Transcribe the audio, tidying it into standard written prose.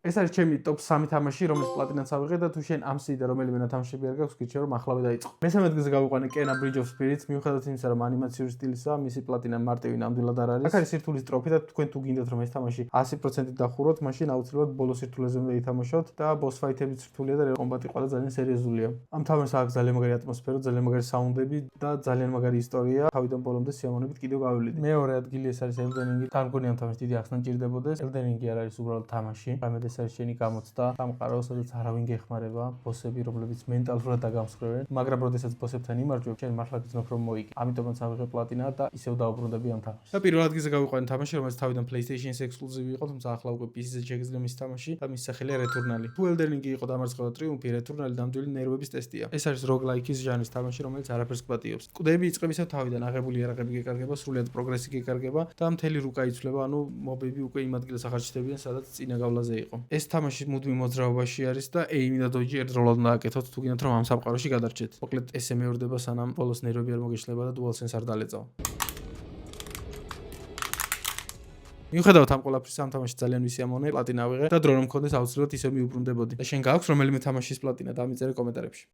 ეს არის ჩემი ტოპ 3 თამაში, რომელიც პლატინაც ავიღე და თუ შენ ამ სიდე რომელიმე ნათამაშები არ გაქვს, გირჩევ რომ ახლა დაიწყო. მესამე ადგილზე გავიყვანე Kena Bridge of Spirits, მიუხედავად იმისა, რომ ანიმაციური სტილისაა, მისი პლატინა მარტივი ნამდვილად არ არის. აქ არის სირთულის ტროფი და თქვენ თუ გინდათ რომ ეს თამაში 100%-ით დახუროთ, მაშინ აუცილებლად ბოლო სირთულეზე უნდა ითამაშოთ და boss fight-ებიც რთულია და კომბატი ყველა ძალიან სერიოზულია. ამ თამაშს აქვს ძალიან მაგარი ატმოსფერო, ძალიან მაგარი საუნდები და ძალიან მაგარი ისტორია. თავიდან ბოლომდე სიამოვნებით კიდევ გავივლიდი. მეორე ადგილი ეს არის Elden Ring. თან მგონი ამ თამაშს დიდი ახსნა ჭირდებოდეს. Elden Ring არ არის უბრალოდ თამაში. ამედ ეს არის შენი გამოცდა, სამყარო, სადაც არავინ გეხმარება, ბოსები, რომლებიც მენტალურად დაგამსხვრევენ, მაგრამ როდესაც ბოსებთან იმარჯვებ, შენ მართლა გძნობ რომ მოიგე. ამიტომაც ავიღე პლატინა და ისევ დაუბრუნდები ამ თამაშს. და პირველ ადგილზე გავიყვანე თამაში, რომელიც თავიდან PlayStation-ის ექსკლუზივი იყო, თუმცა ახლა უკვე PC-ზე შეგიძლია მის თამაში და მის სახელია Returnal. თუ Elden Ring იყო დამარცხება ტრიუმფი, Returnal ნამდვილი ნერვების ტესტია. ეს არის roguelike-ის ჟანრის თამაში, რომელიც არაფერს კვატიობს. ყდები იწყებისას თავიდან აღებული იარაღები გეკარგება, სრულად პროგრესი გეკარგება და მთელი რუკა იცვლება, ანუ მობები უკვე იმ ადგილას ახარჯდებიან, სადაც წინა გავლაზე იყო. ეს თამაში მუდმივ მოძრაობაში არის და aim და dodge ერთდროულად უნდა აკეთოთ, თუ გინდათ რომ ამ სამყაროში გადარჩეთ. მოკლედ ესე მეორდება სანამ ბოლოს ნერვები არ მოგეშლება და DualSense არ დალეწაო. მიუხედავად ამ ყველაფრის ამ თამაში ძალიან ვისიამოვნე, პლატინა ავიღე და დრო რომ მქონდეს აუცილებლად ისევ მიუბრუნდებოდი. და შენ გაქვს რომელიმე თამაშის პლატინა, დამიწერე კომენტარებში.